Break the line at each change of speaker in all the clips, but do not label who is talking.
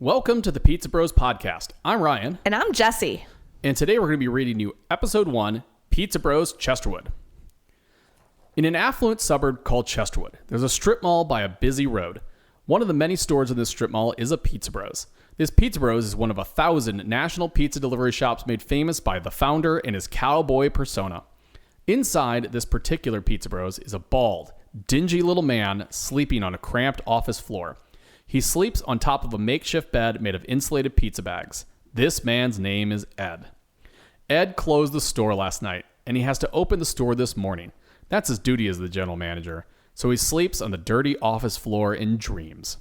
Welcome to the Pizza Bros podcast. I'm Ryan.
And I'm Jesse.
And today we're going to be reading you Episode 1, Pizza Bros, Chesterwood. In an affluent suburb called Chesterwood, there's a strip mall by a busy road. One of the many stores in this strip mall is a Pizza Bros. This Pizza Bros is one of 1,000 national pizza delivery shops made famous by the founder and his cowboy persona. Inside this particular Pizza Bros is a bald, dingy little man sleeping on a cramped office floor. He sleeps on top of a makeshift bed made of insulated pizza bags. This man's name is Ed. Ed closed the store last night, and he has to open the store this morning. That's his duty as the general manager. So he sleeps on the dirty office floor and dreams.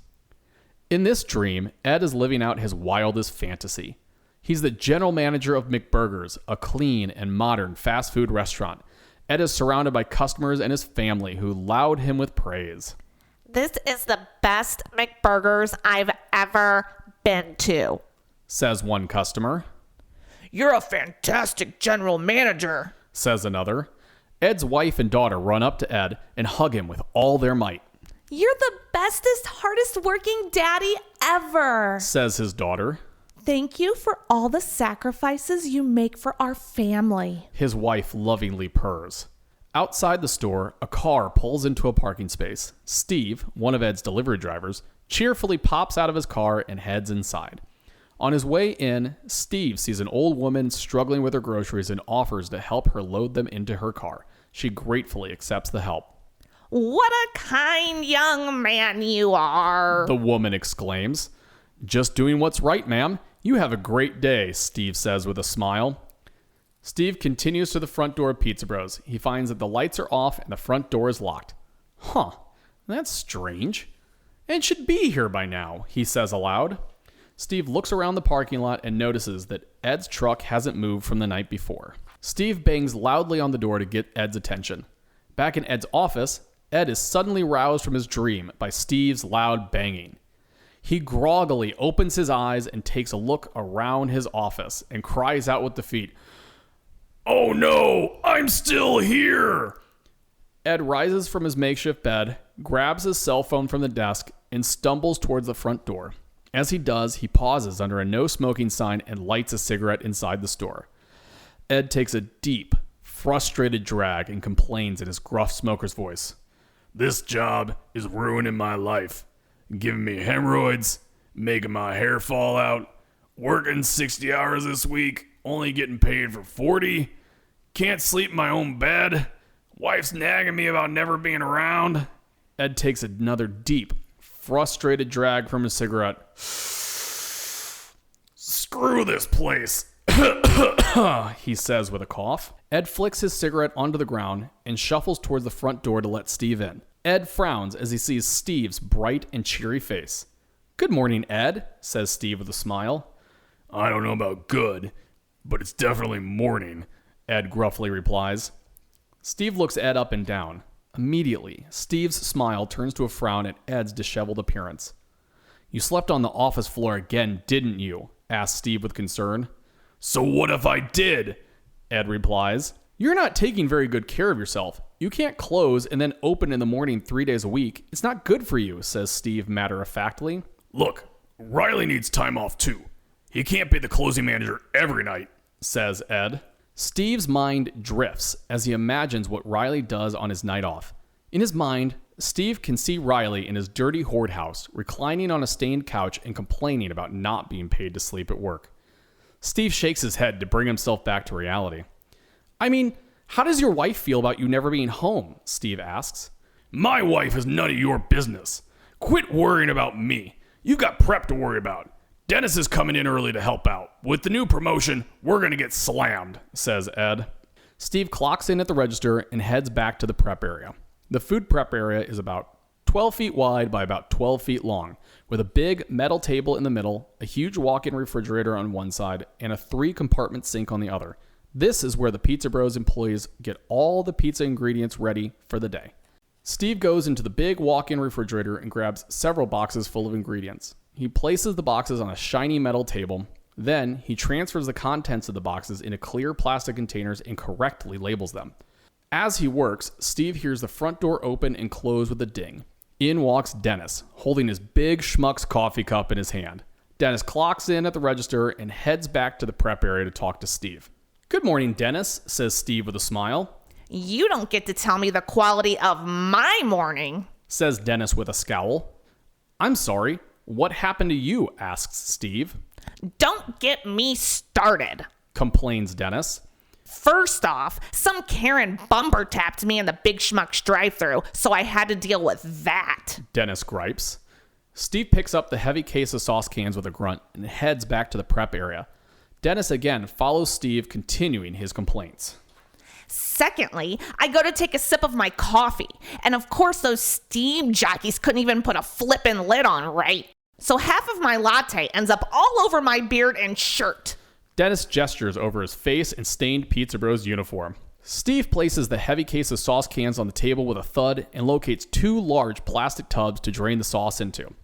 In this dream, Ed is living out his wildest fantasy. He's the general manager of McBurgers, a clean and modern fast food restaurant. Ed is surrounded by customers and his family who laud him with praise.
This is the best McBurgers I've ever been to,
says one customer.
You're a fantastic general manager,
says another. Ed's wife and daughter run up to Ed and hug him with all their might.
You're the bestest, hardest working daddy ever,
says his daughter.
Thank you for all the sacrifices you make for our family,
his wife lovingly purrs. Outside the store, a car pulls into a parking space. Steve, one of Ed's delivery drivers, cheerfully pops out of his car and heads inside. On his way in, Steve sees an old woman struggling with her groceries and offers to help her load them into her car. She gratefully accepts the help.
What a kind young man you are,
the woman exclaims. Just doing what's right, ma'am. You have a great day, Steve says with a smile. Steve continues to the front door of Pizza Bros. He finds that the lights are off and the front door is locked. Huh, that's strange. Ed should be here by now, he says aloud. Steve looks around the parking lot and notices that Ed's truck hasn't moved from the night before. Steve bangs loudly on the door to get Ed's attention. Back in Ed's office, Ed is suddenly roused from his dream by Steve's loud banging. He groggily opens his eyes and takes a look around his office and cries out with defeat, "Oh no, I'm still here!" Ed rises from his makeshift bed, grabs his cell phone from the desk, and stumbles towards the front door. As he does, he pauses under a no smoking sign and lights a cigarette inside the store. Ed takes a deep, frustrated drag and complains in his gruff smoker's voice. "This job is ruining my life. Giving me hemorrhoids, making my hair fall out, working 60 hours this week, only getting paid for 40, can't sleep in my own bed, wife's nagging me about never being around." Ed takes another deep, frustrated drag from his cigarette. "Screw this place," he says with a cough. Ed flicks his cigarette onto the ground and shuffles towards the front door to let Steve in. Ed frowns as he sees Steve's bright and cheery face. "Good morning, Ed," says Steve with a smile. "I don't know about good, but it's definitely morning," Ed gruffly replies. Steve looks Ed up and down. Immediately, Steve's smile turns to a frown at Ed's disheveled appearance. "You slept on the office floor again, didn't you?" asks Steve with concern. "So what if I did?" Ed replies. "You're not taking very good care of yourself. You can't close and then open in the morning 3 days a week. It's not good for you," says Steve matter-of-factly. "Look, Riley needs time off too. He can't be the closing manager every night," says Ed. Steve's mind drifts as he imagines what Riley does on his night off. In his mind, Steve can see Riley in his dirty hoard house, reclining on a stained couch and complaining about not being paid to sleep at work. Steve shakes his head to bring himself back to reality. "I mean, how does your wife feel about you never being home?" Steve asks. "My wife is none of your business. Quit worrying about me. You got prep to worry about. Dennis is coming in early to help out. With the new promotion, we're going to get slammed," says Ed. Steve clocks in at the register and heads back to the prep area. The food prep area is about 12 feet wide by about 12 feet long, with a big metal table in the middle, a huge walk-in refrigerator on one side, and a 3-compartment sink on the other. This is where the Pizza Bros employees get all the pizza ingredients ready for the day. Steve goes into the big walk-in refrigerator and grabs several boxes full of ingredients. He places the boxes on a shiny metal table. Then he transfers the contents of the boxes into clear plastic containers and correctly labels them. As he works, Steve hears the front door open and close with a ding. In walks Dennis, holding his big schmuck's coffee cup in his hand. Dennis clocks in at the register and heads back to the prep area to talk to Steve. "Good morning, Dennis," says Steve with a smile.
You don't get to tell me the quality of my morning,
Says Dennis with a scowl. "I'm sorry. What happened to you?" asks Steve.
Don't get me started.
Complains Dennis.
First off, some Karen bumper tapped me in the Big Schmuck's drive-thru, so I had to deal with that.
Dennis gripes. Steve picks up the heavy case of sauce cans with a grunt and heads back to the prep area. Dennis again follows Steve, continuing his complaints.
Secondly, I go to take a sip of my coffee, and of course those steam jockeys couldn't even put a flippin' lid on right. So half of my latte ends up all over my beard and shirt.
Dennis gestures over his face and stained Pizza Bros uniform. Steve places the heavy case of sauce cans on the table with a thud and locates 2 large plastic tubs to drain the sauce into.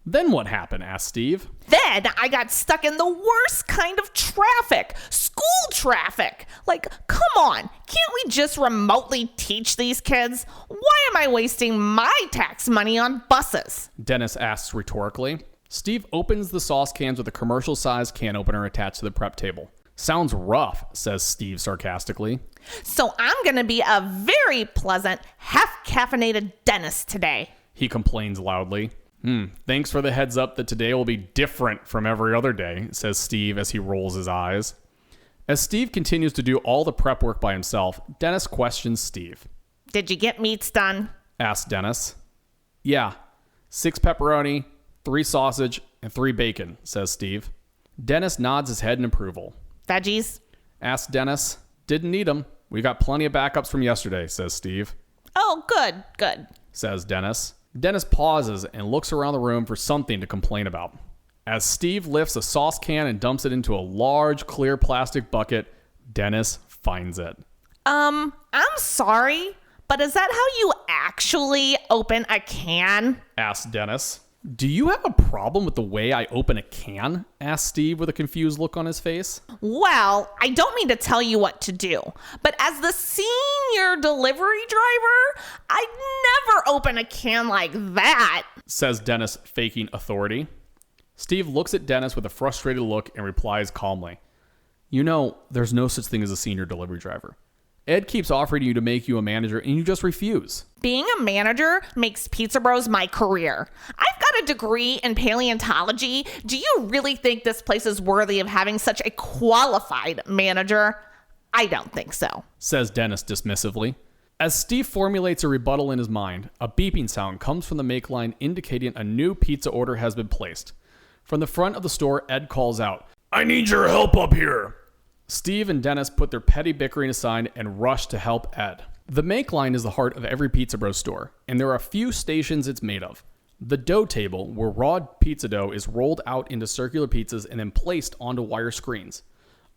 "Then what happened?" asks Steve.
Then I got stuck in the worst kind of traffic. School traffic. Like, come on. Can't we just remotely teach these kids? Why am I wasting my tax money on buses?
Dennis asks rhetorically. Steve opens the sauce cans with a commercial-sized can opener attached to the prep table. "Sounds rough," says Steve sarcastically.
So I'm going to be a very pleasant, half-caffeinated dentist today.
He complains loudly. Thanks for the heads up that today will be different from every other day," says Steve as he rolls his eyes. As Steve continues to do all the prep work by himself, Dennis questions Steve.
Did you get meats done?
Asks Dennis. "Yeah, 6 pepperoni, 3 sausage, and 3 bacon," says Steve. Dennis nods his head in approval.
Veggies?
Asks Dennis. "Didn't need them. We got plenty of backups from yesterday," says Steve.
Oh, good.
Says Dennis. Dennis pauses and looks around the room for something to complain about. As Steve lifts a sauce can and dumps it into a large clear plastic bucket, Dennis finds it.
I'm sorry, but is that how you actually open a can?
Asks Dennis. "Do you have a problem with the way I open a can?" asks Steve with a confused look on his face.
Well, I don't mean to tell you what to do, but as the senior delivery driver, I'd never open a can like that.
Says Dennis, faking authority. Steve looks at Dennis with a frustrated look and replies calmly. "You know, there's no such thing as a senior delivery driver. Ed keeps offering you to make you a manager and you just refuse."
Being a manager makes Pizza Bros my career. I've got a degree in paleontology. Do you really think this place is worthy of having such a qualified manager? I don't think so.
Says Dennis dismissively. As Steve formulates a rebuttal in his mind, a beeping sound comes from the make line indicating a new pizza order has been placed. From the front of the store, Ed calls out, "I need your help up here." Steve and Dennis put their petty bickering aside and rush to help Ed. The make line is the heart of every Pizza Bros store, and there are a few stations it's made of. The dough table, where raw pizza dough is rolled out into circular pizzas and then placed onto wire screens.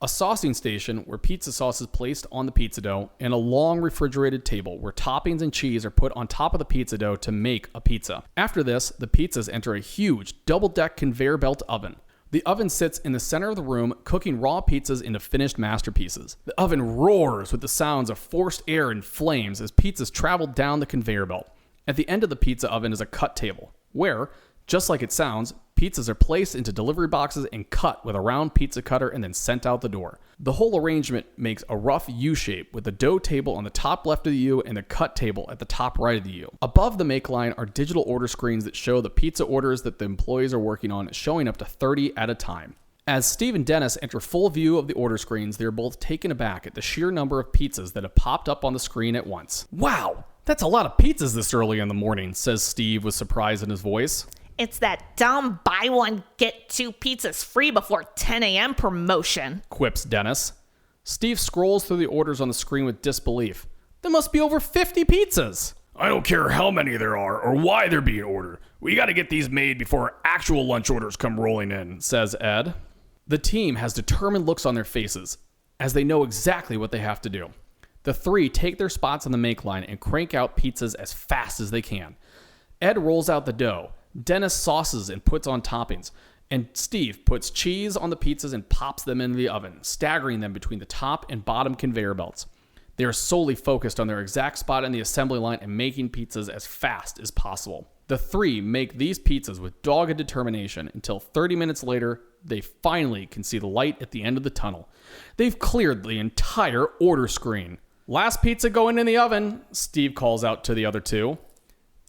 A saucing station, where pizza sauce is placed on the pizza dough, and a long refrigerated table, where toppings and cheese are put on top of the pizza dough to make a pizza. After this, the pizzas enter a huge, double-deck conveyor belt oven. The oven sits in the center of the room, cooking raw pizzas into finished masterpieces. The oven roars with the sounds of forced air and flames as pizzas travel down the conveyor belt. At the end of the pizza oven is a cut table, where, just like it sounds, pizzas are placed into delivery boxes and cut with a round pizza cutter and then sent out the door. The whole arrangement makes a rough U shape with the dough table on the top left of the U and the cut table at the top right of the U. Above the make line are digital order screens that show the pizza orders that the employees are working on, showing up to 30 at a time. As Steve and Dennis enter full view of the order screens, they are both taken aback at the sheer number of pizzas that have popped up on the screen at once. "Wow, that's a lot of pizzas this early in the morning," says Steve with surprise in his voice.
It's that dumb buy one, get 2 pizzas free before 10 a.m. promotion,
quips Dennis. Steve scrolls through the orders on the screen with disbelief. There must be over 50 pizzas. "I don't care how many there are or why they're being ordered. We got to get these made before actual lunch orders come rolling in," says Ed. The team has determined looks on their faces, as they know exactly what they have to do. The 3 take their spots on the make line and crank out pizzas as fast as they can. Ed rolls out the dough. Dennis sauces and puts on toppings, and Steve puts cheese on the pizzas and pops them into the oven, staggering them between the top and bottom conveyor belts. They are solely focused on their exact spot in the assembly line and making pizzas as fast as possible. The three make these pizzas with dogged determination until 30 minutes later, they finally can see the light at the end of the tunnel. They've cleared the entire order screen. Last pizza going in the oven, Steve calls out to the other two.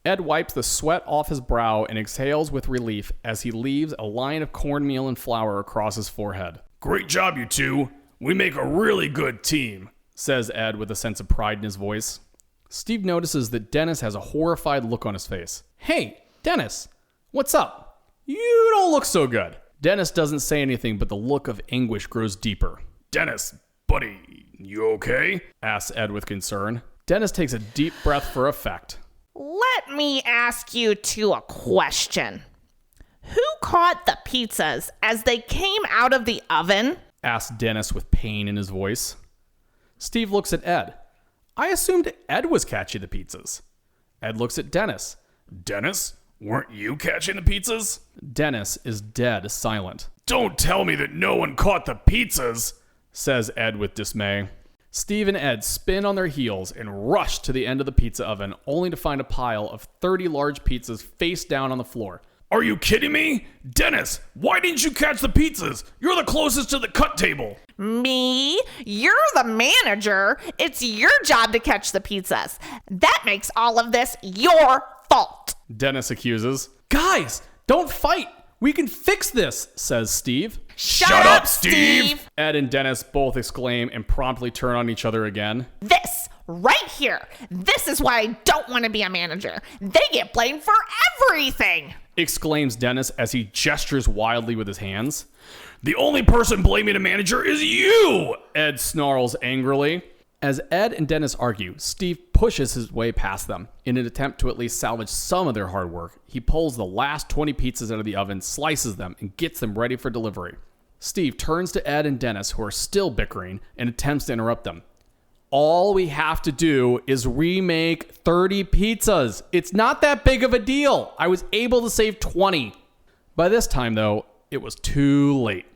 Ed wipes the sweat off his brow and exhales with relief as he leaves a line of cornmeal and flour across his forehead.
Great job, you two. We make a really good team,
says Ed with a sense of pride in his voice. Steve notices that Dennis has a horrified look on his face. Hey, Dennis, what's up? You don't look so good. Dennis doesn't say anything, but the look of anguish grows deeper.
Dennis, buddy, you okay?
Asks Ed with concern. Dennis takes a deep breath for effect.
Let me ask you two a question. Who caught the pizzas as they came out of the oven?
Asked Dennis with pain in his voice. Steve looks at Ed. I assumed Ed was catching the pizzas. Ed looks at Dennis.
Dennis, weren't you catching the pizzas?
Dennis is dead silent.
Don't tell me that no one caught the pizzas,
says Ed with dismay. Steve and Ed spin on their heels and rush to the end of the pizza oven, only to find a pile of 30 large pizzas face down on the floor.
Are you kidding me? Dennis, why didn't you catch the pizzas? You're the closest to the cut table.
Me? You're the manager. It's your job to catch the pizzas. That makes all of this your fault.
Dennis accuses. Guys, don't fight. We can fix this, says Steve.
Shut up, Steve!
Ed and Dennis both exclaim and promptly turn on each other again.
This, right here, this is why I don't want to be a manager. They get blamed for everything,
exclaims Dennis as he gestures wildly with his hands.
The only person blaming a manager is you,
Ed snarls angrily. As Ed and Dennis argue, Steve pushes his way past them. In an attempt to at least salvage some of their hard work, he pulls the last 20 pizzas out of the oven, slices them, and gets them ready for delivery. Steve turns to Ed and Dennis, who are still bickering, and attempts to interrupt them. All we have to do is remake 30 pizzas. It's not that big of a deal. I was able to save 20. By this time, though, it was too late.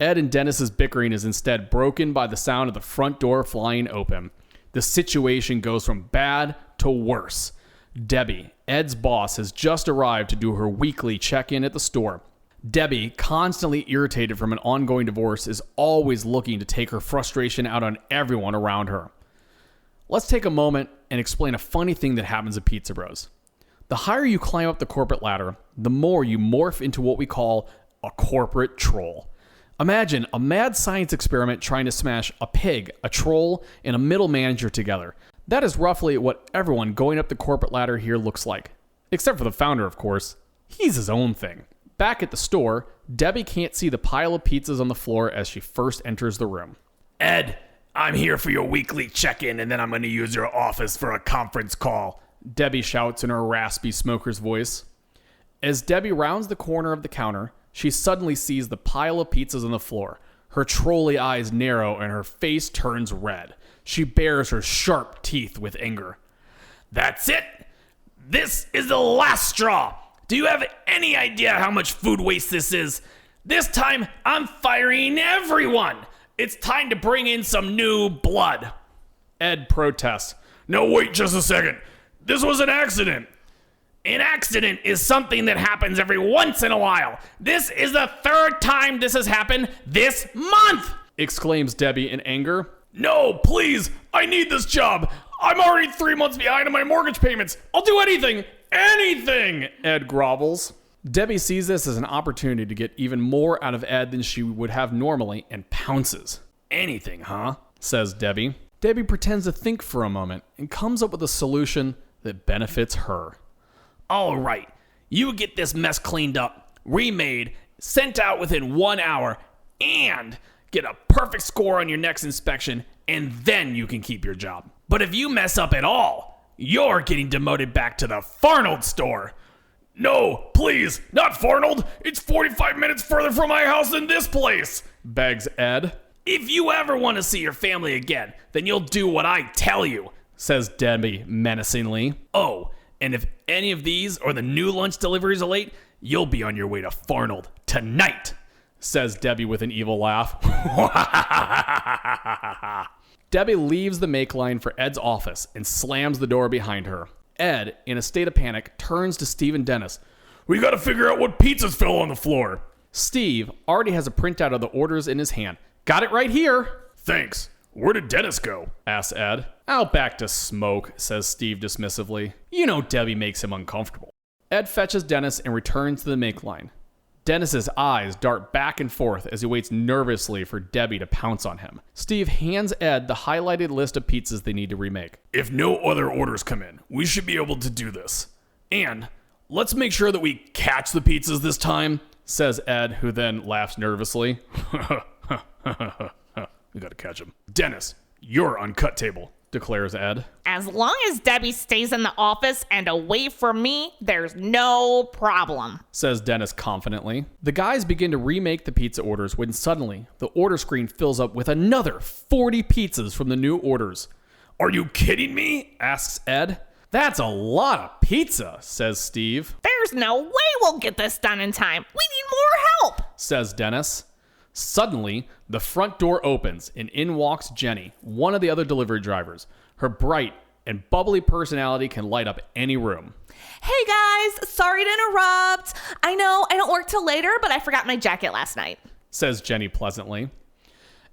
Ed and Dennis's bickering is instead broken by the sound of the front door flying open. The situation goes from bad to worse. Debbie, Ed's boss, has just arrived to do her weekly check-in at the store. Debbie, constantly irritated from an ongoing divorce, is always looking to take her frustration out on everyone around her. Let's take a moment and explain a funny thing that happens at Pizza Bros. The higher you climb up the corporate ladder, the more you morph into what we call a corporate troll. Imagine a mad science experiment trying to smash a pig, a troll, and a middle manager together. That is roughly what everyone going up the corporate ladder here looks like. Except for the founder, of course. He's his own thing. Back at the store, Debbie can't see the pile of pizzas on the floor as she first enters the room.
Ed, I'm here for your weekly check-in, and then I'm going to use your office for a conference call,
Debbie shouts in her raspy smoker's voice. As Debbie rounds the corner of the counter, she suddenly sees the pile of pizzas on the floor. Her trolley eyes narrow and her face turns red. She bares her sharp teeth with anger.
That's it! This is the last straw! Do you have any idea how much food waste this is? This time, I'm firing everyone! It's time to bring in some new blood.
Ed protests.
No, wait just a second. This was an accident. An accident is something that happens every once in a while. This is the third time this has happened this month,
exclaims Debbie in anger.
No, please, I need this job. I'm already 3 months behind on my mortgage payments. I'll do anything,
Ed grovels. Debbie sees this as an opportunity to get even more out of Ed than she would have normally and pounces.
Anything, huh?
Says Debbie. Debbie pretends to think for a moment and comes up with a solution that benefits her.
All right, you get this mess cleaned up, remade, sent out within 1 hour, and get a perfect score on your next inspection, and then you can keep your job. But if you mess up at all, you're getting demoted back to the Farnold store. No, please, not Farnold. It's 45 minutes further from my house than this place,
begs Ed.
If you ever want to see your family again, then you'll do what I tell you,
says Debbie menacingly.
Oh, and if any of these or the new lunch deliveries are late, you'll be on your way to Farnold tonight,
says Debbie with an evil laugh. Debbie leaves the make line for Ed's office and slams the door behind her. Ed, in a state of panic, turns to Steve and Dennis.
We gotta figure out what pizzas fell on the floor.
Steve already has a printout of the orders in his hand. Got it right here.
Thanks. Where did Dennis go?
Asks Ed. Out back to smoke, says Steve dismissively. You know Debbie makes him uncomfortable. Ed fetches Dennis and returns to the make line. Dennis's eyes dart back and forth as he waits nervously for Debbie to pounce on him. Steve hands Ed the highlighted list of pizzas they need to remake.
If no other orders come in, we should be able to do this. And let's make sure that we catch the pizzas this time,
says Ed, who then laughs nervously.
We gotta catch them. Dennis, you're on cut table,
declares Ed.
As long as Debbie stays in the office and away from me, there's no problem,
says Dennis confidently. The guys begin to remake the pizza orders when suddenly the order screen fills up with another 40 pizzas from the new orders.
Are you kidding me?
Asks Ed. That's a lot of pizza, says Steve.
There's no way we'll get this done in time. We need more help,
says Dennis. Suddenly, the front door opens and in walks Jenny, one of the other delivery drivers. Her bright and bubbly personality can light up any room.
Hey guys, sorry to interrupt. I know I don't work till later, but I forgot my jacket last night,
says Jenny pleasantly.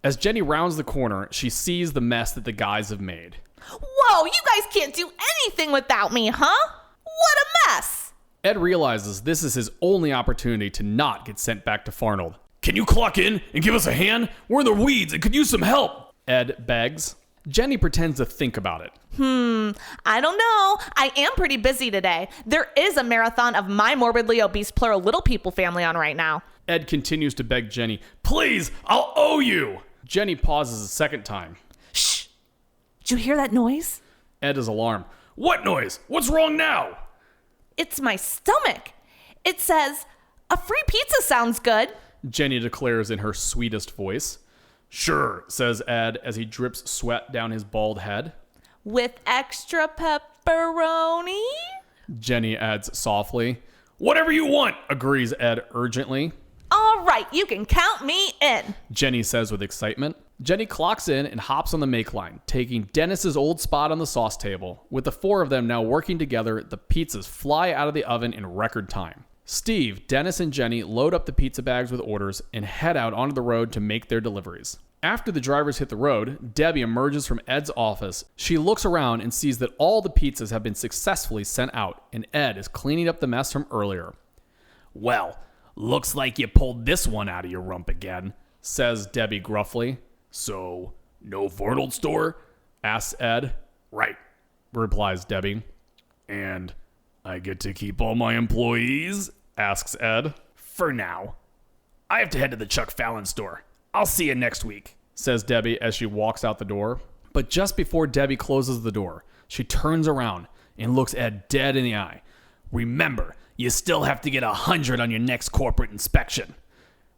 As Jenny rounds the corner, she sees the mess that the guys have made.
Whoa, you guys can't do anything without me, huh? What a mess.
Ed realizes this is his only opportunity to not get sent back to Farnold.
Can you clock in and give us a hand? We're in the weeds and could use some help,
Ed begs. Jenny pretends to think about it.
I don't know. I am pretty busy today. There is a marathon of my morbidly obese plural little people family on right now.
Ed continues to beg Jenny.
Please, I'll owe you.
Jenny pauses a second time.
Shh. Did you hear that noise?
Ed is alarmed.
What noise? What's wrong now?
It's my stomach. It says, a free pizza sounds good.
Jenny declares in her sweetest voice.
Sure,
says Ed as he drips sweat down his bald head.
With extra pepperoni?
Jenny adds softly.
Whatever you want,
agrees Ed urgently.
All right, you can count me in,
Jenny says with excitement. Jenny clocks in and hops on the make line, taking Dennis's old spot on the sauce table. With the four of them now working together, the pizzas fly out of the oven in record time. Steve, Dennis, and Jenny load up the pizza bags with orders and head out onto the road to make their deliveries. After the drivers hit the road, Debbie emerges from Ed's office. She looks around and sees that all the pizzas have been successfully sent out, and Ed is cleaning up the mess from earlier.
Well, looks like you pulled this one out of your rump again,
says Debbie gruffly.
So, no Farnold store?
Asks Ed.
Right,
replies Debbie.
And I get to keep all my employees?
Asks Ed.
For now. I have to head to the Chuck Fallon store. I'll see you next week,
says Debbie as she walks out the door. But just before Debbie closes the door, she turns around and looks Ed dead in the eye.
Remember, you still have to get 100 on your next corporate inspection.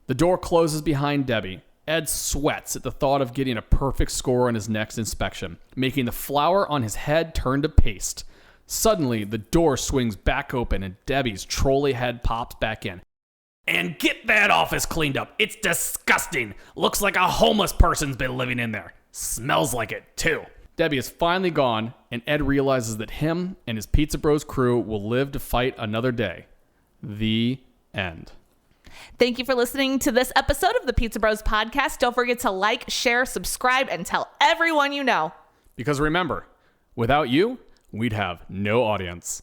The door closes behind Debbie. Ed sweats at the thought of getting a perfect score on his next inspection, making the flour on his head turn to paste. Suddenly, the door swings back open and Debbie's trolley head pops back in.
And get that office cleaned up. It's disgusting. Looks like a homeless person's been living in there. Smells like it, too.
Debbie is finally gone, and Ed realizes that him and his Pizza Bros crew will live to fight another day. The end.
Thank you for listening to this episode of the Pizza Bros podcast. Don't forget to like, share, subscribe, and tell everyone you know.
Because remember, without you, we'd have no audience.